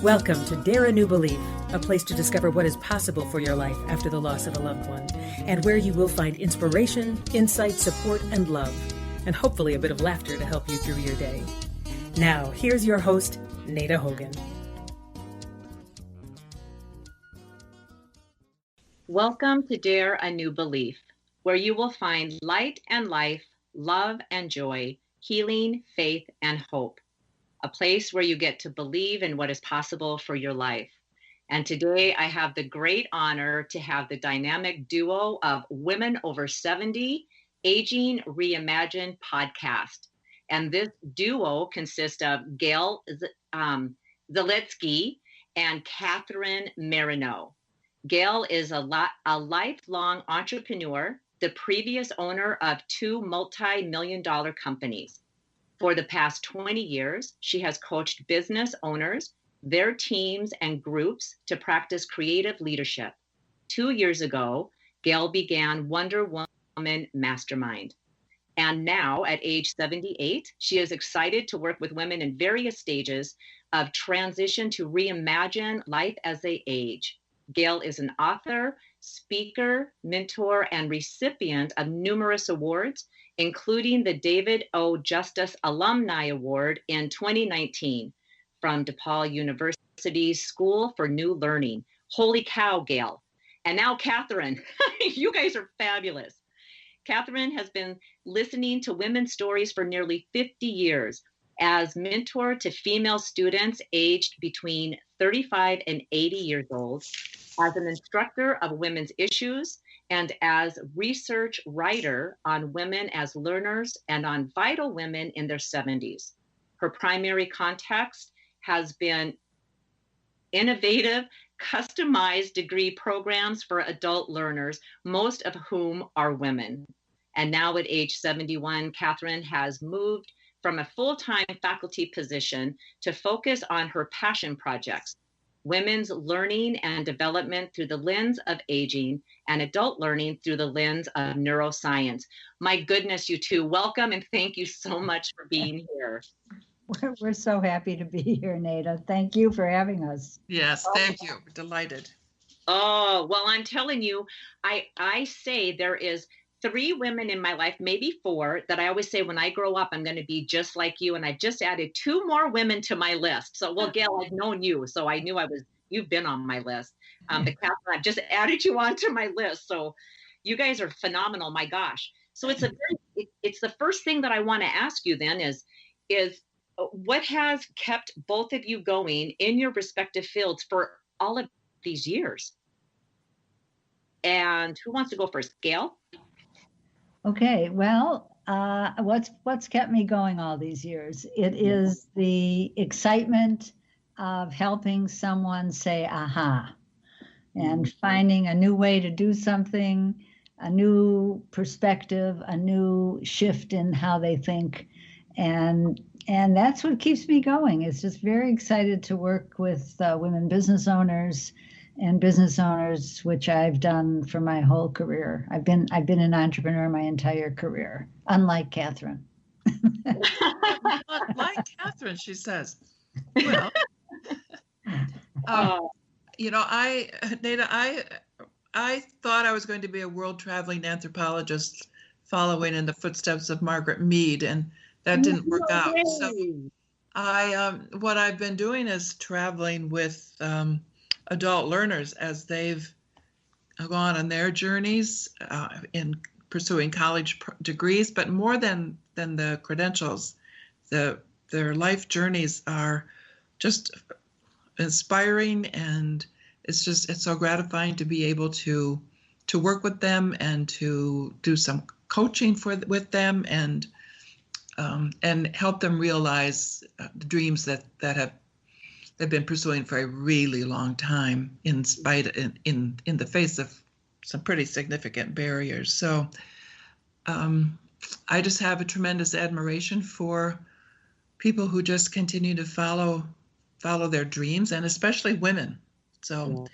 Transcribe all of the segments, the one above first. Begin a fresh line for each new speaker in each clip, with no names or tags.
Welcome to Dare a New Belief, a place to discover what is possible for your life after the loss of a loved one, and where you will find inspiration, insight, support, and love, and hopefully a bit of laughter to help you through your day. Now, here's your host, Nada Hogan.
Welcome to Dare a New Belief, where you will find light and life, love and joy, healing, faith, and hope. A place where you get to believe in what is possible for your life. And today I have the great honor to have the dynamic duo of Women Over 70 Aging Reimagine podcast. And this duo consists of Gail Zelitzky and Catherine Marienau. Gail is a lifelong entrepreneur, the previous owner of 2 multi-million-dollar companies. For the past 20 years, she has coached business owners, their teams, and groups to practice creative leadership. 2 years ago, Gail began Wonder Woman Mastermind. And now, at age 78, she is excited to work with women in various stages of transition to reimagine life as they age. Gail is an author, speaker, mentor, and recipient of numerous awards, including the David O. Justice Alumni Award in 2019 from DePaul University's School for New Learning. Holy cow, Gail. And now Catherine, you guys are fabulous. Catherine has been listening to women's stories for nearly 50 years as mentor to female students aged between 35 and 80 years old, as an instructor of women's issues, and as research writer on women as learners and on vital women in their 70s. Her primary context has been innovative, customized degree programs for adult learners, most of whom are women. And now at age 71, Catherine has moved from a full-time faculty position to focus on her passion projects, women's learning and development through the lens of aging, and adult learning through the lens of neuroscience. My goodness, you two, welcome and thank you so much for being here.
We're so happy to be here, Nada. Thank you for having us.
Yes, thank you. We're delighted.
Oh, well, I'm telling you, I say there is 3 women in my life, maybe 4, that I always say when I grow up, I'm going to be just like you. And I just added 2 more women to my list. So, well, Gail, I've known you, so I knew you've been on my list. But Catherine, I've just added you onto my list. So you guys are phenomenal. My gosh. So it's the first thing that I want to ask you then is what has kept both of you going in your respective fields for all of these years? And who wants to go first? Gail?
Okay, well, what's kept me going all these years? It is the excitement of helping someone say, aha, and finding a new way to do something, a new perspective, a new shift in how they think. And that's what keeps me going. It's just very excited to work with women business owners and business owners, which I've done for my whole career. I've been an entrepreneur my entire career, unlike Catherine.
Like Catherine, she says. Well, Nada, I thought I was going to be a world traveling anthropologist following in the footsteps of Margaret Mead, and that didn't work out. So what I've been doing is traveling with adult learners as they've gone on their journeys in pursuing college degrees, but more than the credentials, their life journeys are just inspiring, and it's so gratifying to be able to work with them and to do some coaching with them and help them realize the dreams that they've been pursuing for a really long time, in the face of some pretty significant barriers. So I just have a tremendous admiration for people who just continue to follow their dreams, and especially women. So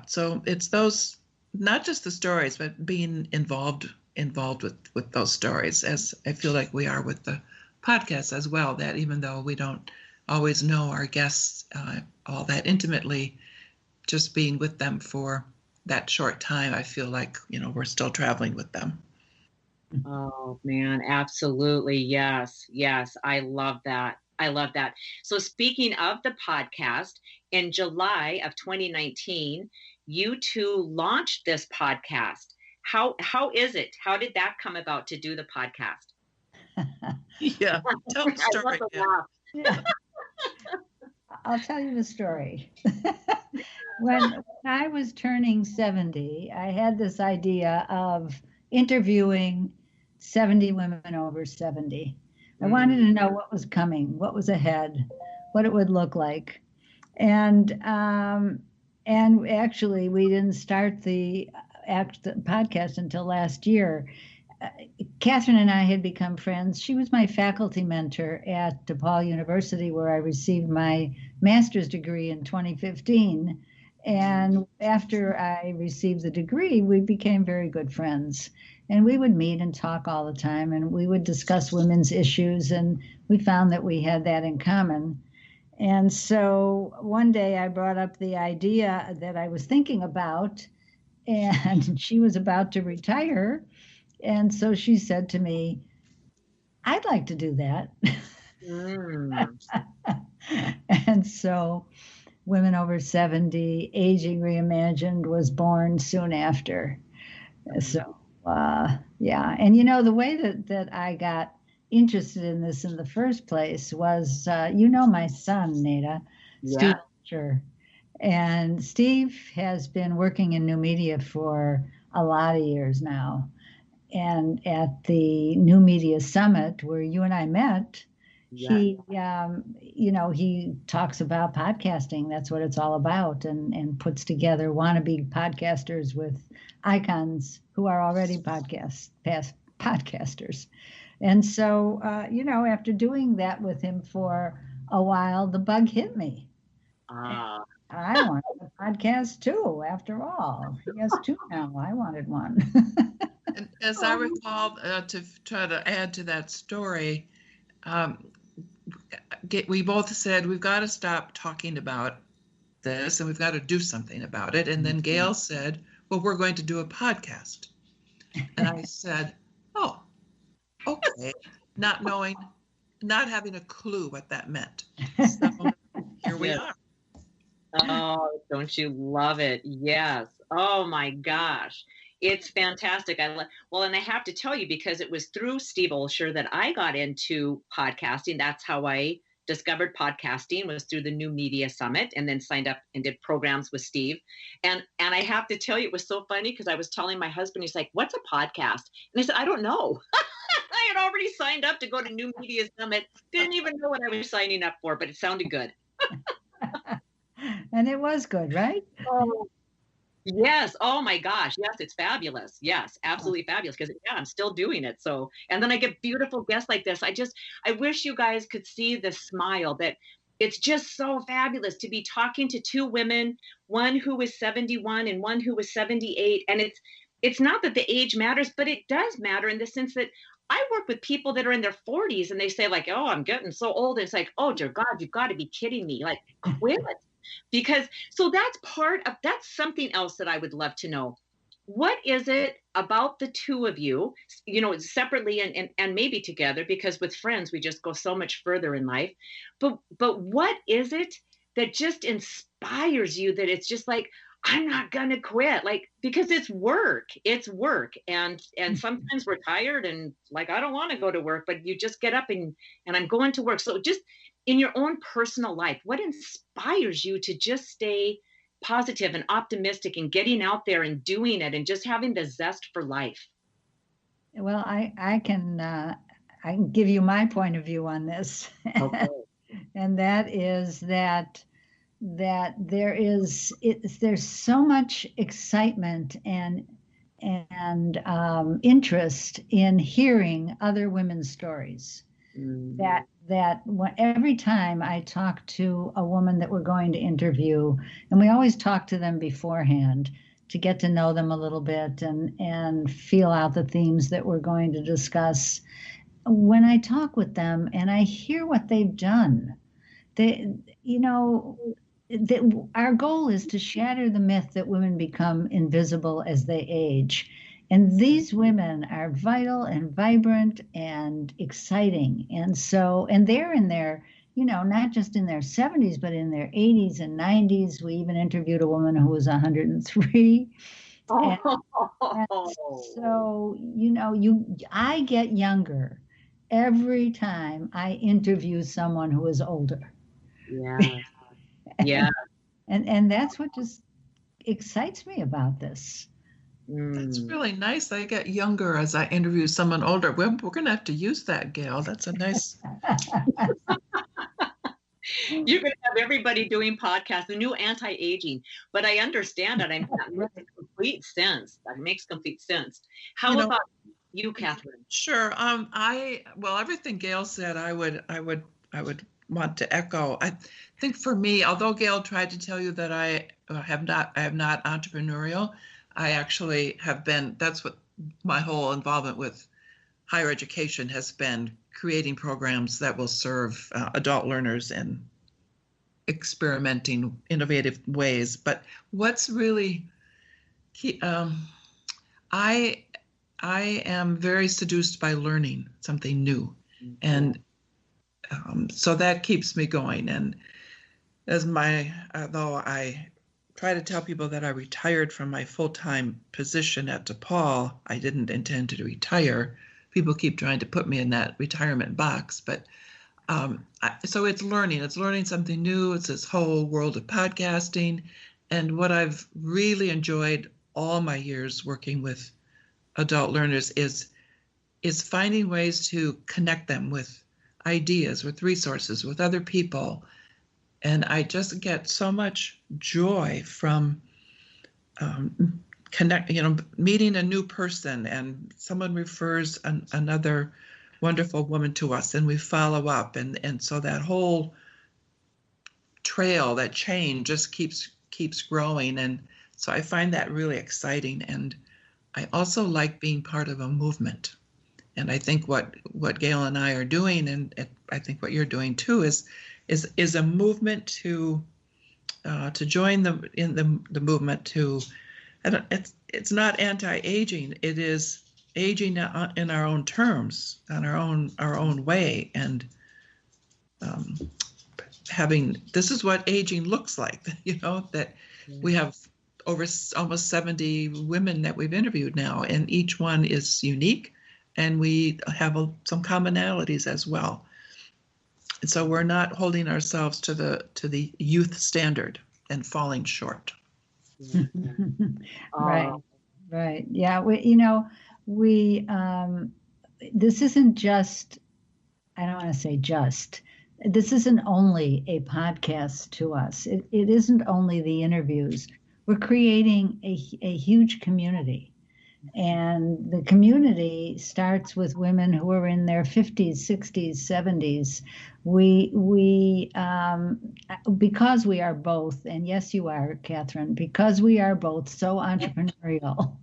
so it's those, not just the stories, but being involved with those stories, as I feel like we are with the podcast as well, that even though we don't always know our guests all that intimately. Just being with them for that short time, I feel like, we're still traveling with them.
Oh man, absolutely. Yes. Yes. I love that. I love that. So speaking of the podcast, in July of 2019, you two launched this podcast. How is it? How did that come about to do the podcast?
Yeah. Tell the
I love
story.
the
Yeah.
laugh.
Yeah. I'll tell you the story. When I was turning 70, I had this idea of interviewing 70 women over 70. I wanted to know what was coming, what was ahead, what it would look like. And actually, we didn't start the podcast until last year. Catherine and I had become friends. She was my faculty mentor at DePaul University, where I received my master's degree in 2015. And after I received the degree, we became very good friends. And we would meet and talk all the time, and we would discuss women's issues. And we found that we had that in common. And so one day I brought up the idea that I was thinking about, and she was about to retire. And so she said to me, I'd like to do that. And so Women Over 70, Aging Reimagined was born soon after. So, yeah. And the way that I got interested in this in the first place was, my son, Neda, Steve Ulsher. And Steve has been working in new media for a lot of years now. And at the New Media Summit, where you and I met, he talks about podcasting. That's what it's all about, and puts together wannabe podcasters with icons who are already podcasters. And so, after doing that with him for a while, the bug hit me. I wanted a podcast too, after all. He has two now. I wanted one.
And as I recall, to try to add to that story, we both said we've got to stop talking about this and we've got to do something about it. And then Gail said, well, we're going to do a podcast. And I said, oh, okay, not having a clue what that meant. So here we are.
Oh, don't you love it? Yes. Oh my gosh. It's fantastic. And I have to tell you, because it was through Steve Ulsher that I got into podcasting. That's how I discovered podcasting, was through the New Media Summit, and then signed up and did programs with Steve. And I have to tell you, it was so funny because I was telling my husband, he's like, what's a podcast? And I said, I don't know. I had already signed up to go to New Media Summit. Didn't even know what I was signing up for, but it sounded good.
And it was good, right?
Oh, yes. Oh my gosh. Yes, it's fabulous. Yes, absolutely fabulous. Because I'm still doing it. So, and then I get beautiful guests like this. I wish you guys could see the smile. That it's just so fabulous to be talking to two women, one who was 71 and one who was 78. And it's not that the age matters, but it does matter in the sense that I work with people that are in their 40s and they say like, oh, I'm getting so old. And it's like, oh dear God, you've got to be kidding me. Like, quit. Because so that's something else that I would love to know. What is it about the two of you, separately and maybe together, because with friends, we just go so much further in life. But what is it that just inspires you, that it's just like, I'm not going to quit, like, because it's work. And sometimes we're tired and like, I don't want to go to work, but you just get up and I'm going to work. So just in your own personal life, what inspires you to just stay positive and optimistic and getting out there and doing it and just having the zest for life?
Well, I can give you my point of view on this. Okay. And that is that there's so much excitement and interest in hearing other women's stories. Mm-hmm. that every time I talk to a woman that we're going to interview, and we always talk to them beforehand to get to know them a little bit and feel out the themes that we're going to discuss. When I talk with them and I hear what they've done, you know, our goal is to shatter the myth that women become invisible as they age. And these women are vital and vibrant and exciting. And they're in their, not just in their 70s, but in their 80s and 90s. We even interviewed a woman who was 103. And so, I get younger every time I interview someone who is older.
Yeah. Yeah.
And that's what just excites me about this.
That's really nice. I get younger as I interview someone older. We're going to have to use that, Gail. That's a nice.
You're going to have everybody doing podcasts, the new anti-aging. But I understand it. I mean, that makes complete sense. That makes complete sense. How about you, Catherine?
Sure. Well, everything Gail said, I would want to echo. I think for me, although Gail tried to tell you that I am not entrepreneurial, I actually have been. That's what my whole involvement with higher education has been, creating programs that will serve adult learners in experimenting innovative ways. But what's really key, I am very seduced by learning something new, and so that keeps me going. And although I try to tell people that I retired from my full-time position at DePaul, I didn't intend to retire. People keep trying to put me in that retirement box, but so it's learning something new. It's this whole world of podcasting. And what I've really enjoyed all my years working with adult learners is finding ways to connect them with ideas, with resources, with other people. And I just get so much joy from meeting a new person, and someone refers another wonderful woman to us, and we follow up, and so that whole trail, that chain, just keeps growing. And so I find that really exciting. And I also like being part of a movement. And I think what Gail and I are doing, and I think what you're doing too, is a movement to join the movement to. And it's not anti-aging. It is aging in our own terms, on our own way, and this is what aging looks like. That we have over almost 70 women that we've interviewed now, and each one is unique, and we have some commonalities as well. And so we're not holding ourselves to the youth standard and falling short.
Right. Yeah. We this isn't just, I don't want to say just, this isn't only a podcast to us. It isn't only the interviews. We're creating a huge community. And the community starts with women who are in their 50s, 60s, 70s. We because we are both, and yes, you are, Catherine, because we are both so entrepreneurial,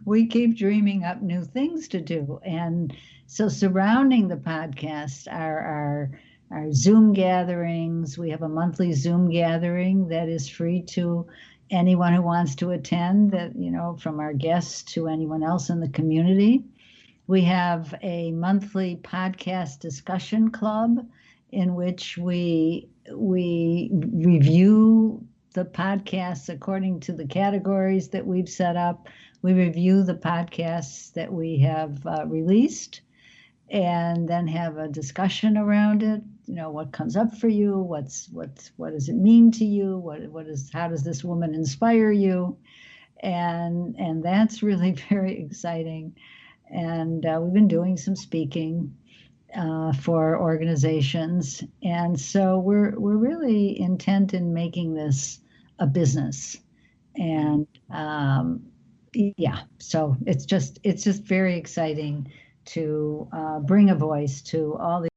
we keep dreaming up new things to do. And so surrounding the podcast are our Zoom gatherings. We have a monthly Zoom gathering that is free to anyone who wants to attend, that, from our guests to anyone else in the community. We have a monthly podcast discussion club in which we review the podcasts according to the categories that we've set up. We review the podcasts that we have released, and then have a discussion around it. What comes up for you? What does it mean to you? How does this woman inspire you? And that's really very exciting. And we've been doing some speaking for organizations, and so we're really intent in making this a business. And so it's just very exciting to bring a voice to all the